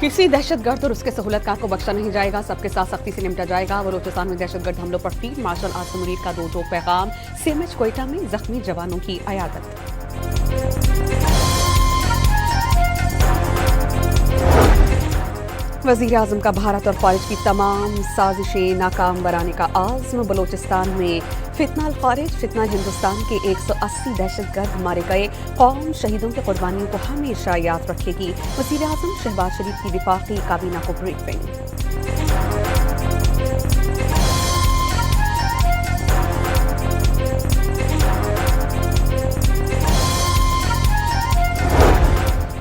किसी दहशतगर्द और उसके सहूलतकार को बख्शा नहीं जाएगा, सबके साथ सख्ती से निपटा जाएगा। बलूचिस्तान में दहशतगर्द हमलों पर फील्ड मार्शल आसिम मुनीर का दो टोक पैगाम। सीएमएच कोयटा में जख्मी जवानों की अयादत। वज़ीर आज़म का भारत और ख़ारिज की तमाम साजिशें नाकाम बनाने का आज़्म। बलूचिस्तान में फितना ख़ारिज फितना हिंदुस्तान के 180 दहशतगर्द मारे गए। कौम शहीदों की कुर्बानियों को हमेशा याद रखेगी। वज़ीर आज़म शहबाज शरीफ की वफाकी काबीना को ब्रीफिंग।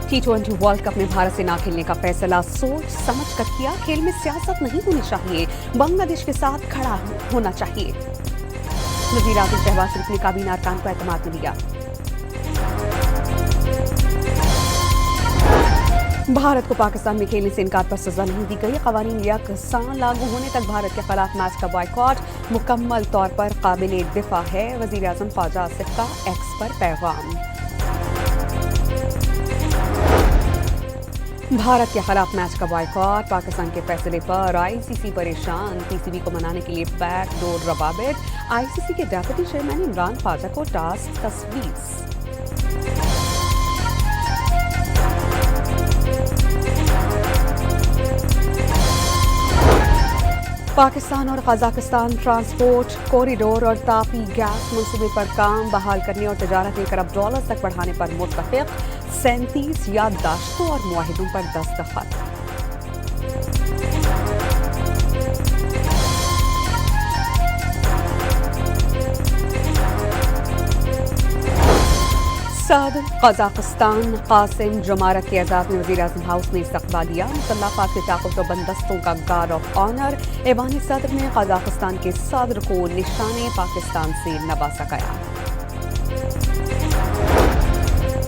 T20 वर्ल्ड कप में भारत से ना खेलने का फैसला सोच समझ कर किया। खेल में सियासत नहीं होनी चाहिए, बांग्लादेश के साथ खड़ा होना चाहिए। वज़ीर आज़म शहबाज शरीफ ने काबीना अरकान को एतमाद में लिया। भारत को पाकिस्तान में खेलने से इनकार पर सजा नहीं दी गई। क़वानीन यकसां लागू होने तक भारत के खिलाफ मैच का बॉयकॉट मुकम्मल तौर पर काबिल दिफा है। वज़ीर आज़म ख्वाजा आसिफ का एक्स पर पैगाम। भारत के खिलाफ मैच का बॉयकॉट, पाकिस्तान के फैसले पर आईसीसी परेशान। पीसीबी को मनाने के लिए बैकडोर रवाबित। आईसीसी के डेप्यूटी चेयरमैन इमरान ख्वाजा को टास्क तस्वीज़। पाकिस्तान और कजाकिस्तान ट्रांसपोर्ट कॉरिडोर और तापी गैस मंसूबे पर काम बहाल करने और तजारत $1 अरब तक बढ़ाने पर मुत्तफिक। 37 याददाश्तों और मुआहिदों पर दस्तखत। सदर कजाकिस्तान कासिम जमारत के एजाज में वज़ीर आज़म हाउस ने इस्तकबाल दिया। मुसल्लह के ताक़ुत बंदस्तों का गार्ड ऑफ ऑनर। ऐवान सदर में कजाकिस्तान के सदर को निशाने पाकिस्तान से नवाजा गया।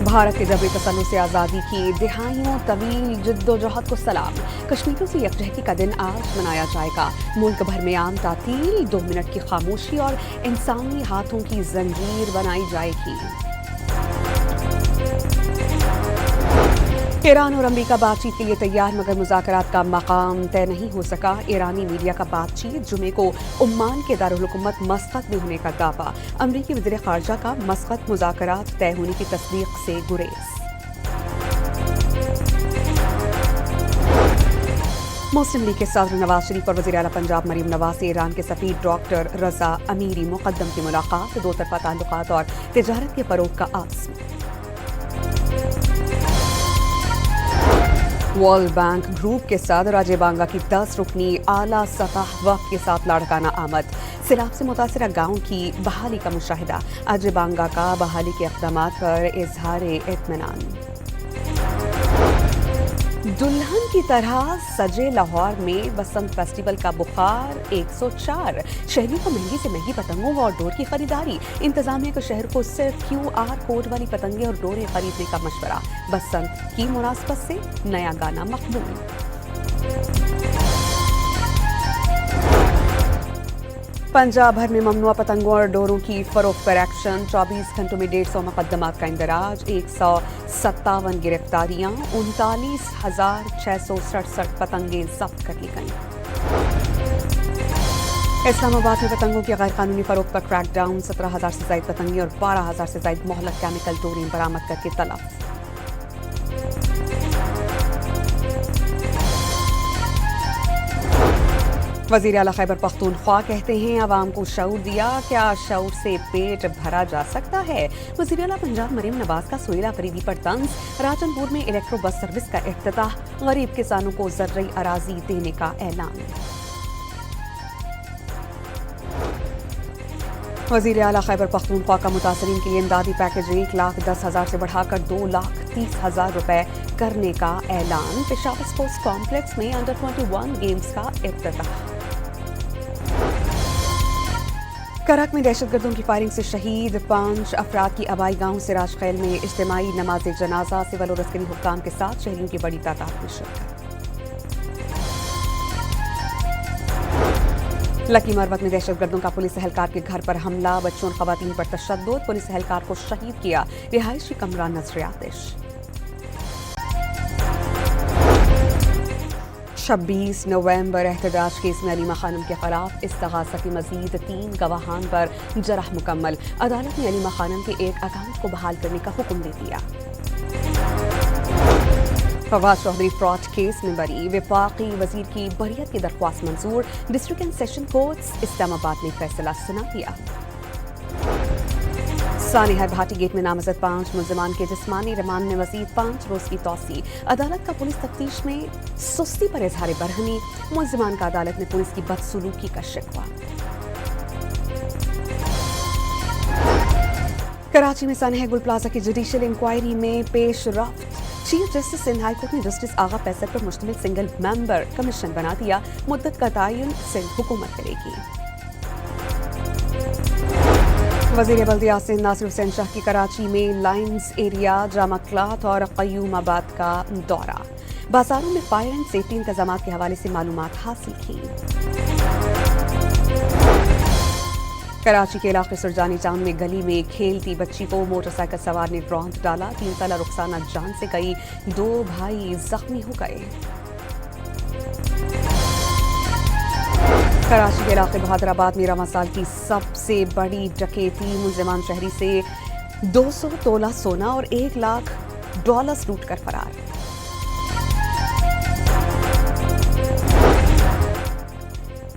भारत के जबरी तसल्लुस से आज़ादी की दिहाइयों तवील जद्दोजहद को सलाम। कश्मीरियों से यकजहती का दिन आज मनाया जाएगा। मुल्क भर में आम तातील, 2 मिनट की खामोशी और इंसानी हाथों की जंजीर बनाई जाएगी। ईरान और अमरीका बातचीत के लिए तैयार, मगर मुज़ाकरात का मकाम तय नहीं हो सका। ईरानी मीडिया का बातचीत जुमे को ओमान के दारुल हुकूमत मस्कत में होने का दावा। अमरीकी वज़ीर ख़ारजा का मस्कत मुज़ाकरात तय होने की तस्दीक से गुरेज। मुस्लिम लीग के सदर नवाज शरीफ और वज़ीर आला पंजाब मरीम नवाज से ईरान के सफ़ीर डॉक्टर रज़ा अमीरी मुक़द्दम की मुलाकात। दो तरफ़ा ताल्लुकात और तिजारत के फ़रोग़ का आज़्म। वर्ल्ड बैंक ग्रुप के सदर अजय बांगा की 10 रुकनी आला सतह वक्त के साथ लाड़काना आमद। सैलाब से मुतासरा गाँव की बहाली का मुशाहिदा। अजय बांगा का बहाली के इक़दामात पर इजहार इत्मीनान। दुल्हन की तरह सजे लाहौर में बसंत फेस्टिवल का बुखार 104। शहरियों को महंगी से महंगी पतंगों और डोर की खरीदारी। इंतजामिया को शहर को सिर्फ QR कोड वाली पतंगें और डोरें खरीदने का मशवरा। बसंत की मुनासबत से नया गाना मकबूल। पंजाब भर में ममनुआ पतंगों और डोरों की फरोख्त पर एक्शन। 24 घंटों में 150 मुकदमात का इंदराज। 157 गिरफ्तारियां। 39,667 पतंगें जब्त कर ली गईं। इस्लामाबाद में पतंगों की गैर कानूनी फरोख्त पर क्रैकडाउन। 17,000 से ज्यादा पतंगें और 12,000 से ज्यादा मोहलक केमिकल डोरें बरामद करके तलब। वज़ीर आला खैबर पख्तूनख्वा कहते हैं, अवाम को शऊर दिया, क्या शऊर से पेट भरा जा सकता है। वज़ीर आला पंजाब मरीम नवाज का सोहेला फरीदी पर तंज। राजनपुर में इलेक्ट्रो बस सर्विस का इफ्तिताह। गरीब किसानों को ज़र्री अराजी देने का ऐलान। वज़ीर आला खैबर पख्तूनख्वा का मुतासरीन के लिए इमदादी पैकेज 1,10,000 से बढ़ाकर 2,30,000 रुपए करने का ऐलान। पेशावर स्पोर्ट्स कॉम्प्लेक्स में अंडर 21 गेम्स का इफ्तिताह। करक में दहशतगर्दों की फायरिंग से शहीद 5 अफराद की आबाई गांव सिराज खैल में इज्तिमाई नमाज जनाजा। सिविल और अस्करी हुक्काम के साथ शहरियों की बड़ी तादाद में शिरकत। लकी मरवत में दहशतगर्दों का पुलिस एहलकार के घर पर हमला। बच्चों और खवातीन पर तशद्दुद। पुलिस एहलकार को शहीद किया। रिहायशी कमरा नजर आतिश। 26 نومبر احتجاج کیس میں علیمہ خانم کے خلاف استغاثہ کی مزید 3 گواہان پر جرح مکمل، عدالت نے علیمہ خانم کے ایک اکاؤنٹ کو بحال کرنے کا حکم دے دیا۔ فواد چودھری فراڈ کیس میں بری، وفاقی وزیر کی بریت کی درخواست منظور، ڈسٹرکٹ اینڈ سیشن کورٹس اسلام آباد نے فیصلہ سنا دیا۔ سانحہ بھاٹی گیٹ میں نامزد 5 ملزمان کے جسمانی ریمانڈ میں مزید 5 روز کی توسیع، عدالت کا پولیس تفتیش میں سستی پر اظہار برہمی، ملزمان کا عدالت میں پولیس کی بدسلوکی کا شکوہ۔ کراچی میں سانحہ گل پلازہ کی جوڈیشل انکوائری میں پیش رفت، chief justice Sindh high court نے جسٹس آغا فیصل پر مشتمل سنگل ممبر کمیشن بنا دیا، مدت کا تعین سندھ حکومت کرے گی۔ وزیر بلدیہ سندھ ناصر حسین شاہ کی کراچی میں لائنز ایریا، جامع کلاتھ اور قیوم آباد کا دورہ، بازاروں میں فائر اینڈ سیفٹی انتظامات کے حوالے سے معلومات حاصل کی۔ کراچی کے علاقے سرجانی ٹاؤن میں گلی میں کھیلتی بچی کو موٹر سائیکل سوار نے روند ڈالا، 3 سالہ رخسانہ جان سے گئی، 2 بھائی زخمی ہو گئے۔ کراچی کے علاقے بہادر آباد میں رواں سال کی سب سے بڑی ڈکیتی، ملزمان شہری سے 200 تولہ سونا اور $1 لاکھ لوٹ کر فرار۔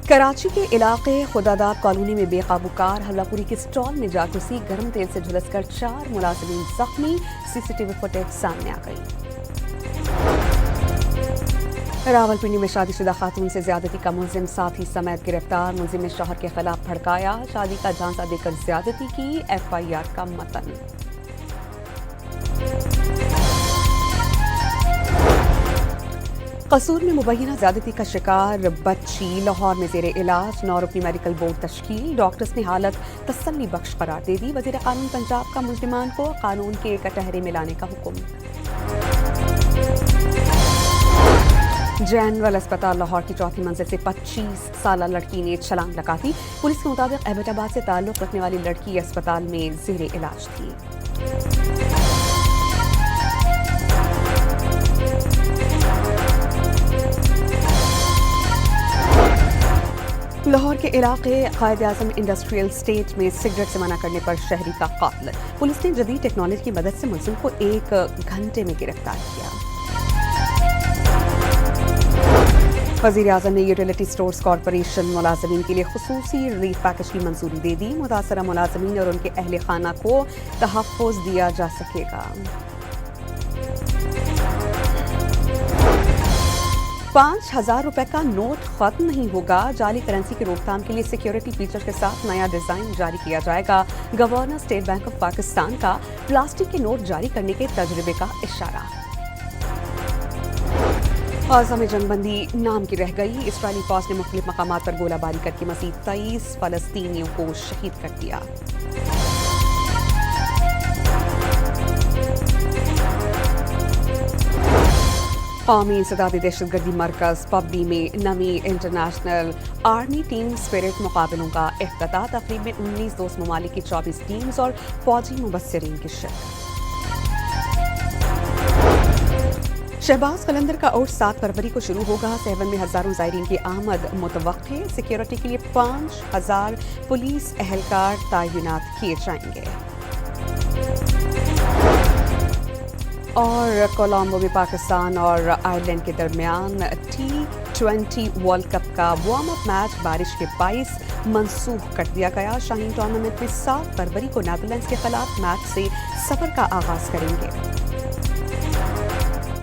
کراچی کے علاقے خداداد کالونی میں بے قابو کار حلوہ پوری کی سٹال میں جا گھسی، گرم تیل سے جھلس کر 4 ملازمین زخمی، CCTV فوٹیج سامنے آ گئی۔ راولپنڈی میں شادی شدہ خاتون سے زیادتی کا ملزم ساتھی سمیت گرفتار، ملزم نے شوہر کے خلاف بھڑکایا، شادی کا جھانسہ دے کر زیادتی کی، FIR کا متن۔ قصور میں مبینہ زیادتی کا شکار بچی لاہور میں زیر علاج، 9 رکنی میڈیکل بورڈ تشکیل، ڈاکٹرز نے حالت تسلی بخش قرار دے دی، وزیر قانون پنجاب کا ملزمان کو قانون کے کٹہرے میں لانے کا حکم۔ جنرل اسپتال لاہور کی 4تھی منزل سے 25 سالہ لڑکی نے چھلانگ لگا دی، پولیس کے مطابق ایبٹ آباد سے تعلق رکھنے والی لڑکی اسپتال میں زیر علاج تھی۔ لاہور کے علاقے قائد اعظم انڈسٹریل اسٹیٹ میں سگریٹ سے منع کرنے پر شہری کا قتل، پولیس نے جدید ٹیکنالوجی کی مدد سے ملزم کو 1 گھنٹے میں گرفتار کیا۔ وزیر اعظم نے یوٹیلیٹی اسٹورز کارپوریشن ملازمین کے لیے خصوصی ریلیف پیکج کی منظوری دے دی، متاثرہ ملازمین اور ان کے اہل خانہ کو تحفظ دیا جا سکے گا۔ 5,000 روپے کا نوٹ ختم نہیں ہوگا، جعلی کرنسی کی روک تھام کے لیے سیکیورٹی فیچر کے ساتھ نیا ڈیزائن جاری کیا جائے گا، governor state bank of Pakistan کا پلاسٹک کے نوٹ جاری کرنے کے تجربے کا اشارہ۔ غزہ میں جنگ بندی نام کی رہ گئی، اسرائیلی فوج نے مختلف مقامات پر گولہ باری کر کے مزید 23 فلسطینیوں کو شہید کر دیا۔ قومی انسدادی دہشت گردی مرکز پبی میں 9ویں انٹرنیشنل آرمی ٹیم اسپرٹ مقابلوں کا افتتاح، تقریب میں 19 دوست ممالک کی 24 ٹیمز اور فوجی مبصرین کی شرکت۔ شہباز قلندر کا عرس 7 فروری کو شروع ہوگا، سیون میں ہزاروں زائرین کی آمد متوقع، سیکیورٹی کے لیے 5,000 پولیس اہلکار تعینات کیے جائیں گے۔ اور کولمبو میں پاکستان اور آئرلینڈ کے درمیان T20 ورلڈ کپ کا وارم اپ میچ بارش کے باعث منسوخ کر دیا گیا، شاہین ٹورنامنٹ میں 7 فروری کو نیدرلینڈز کے خلاف میچ سے سفر کا آغاز کریں گے۔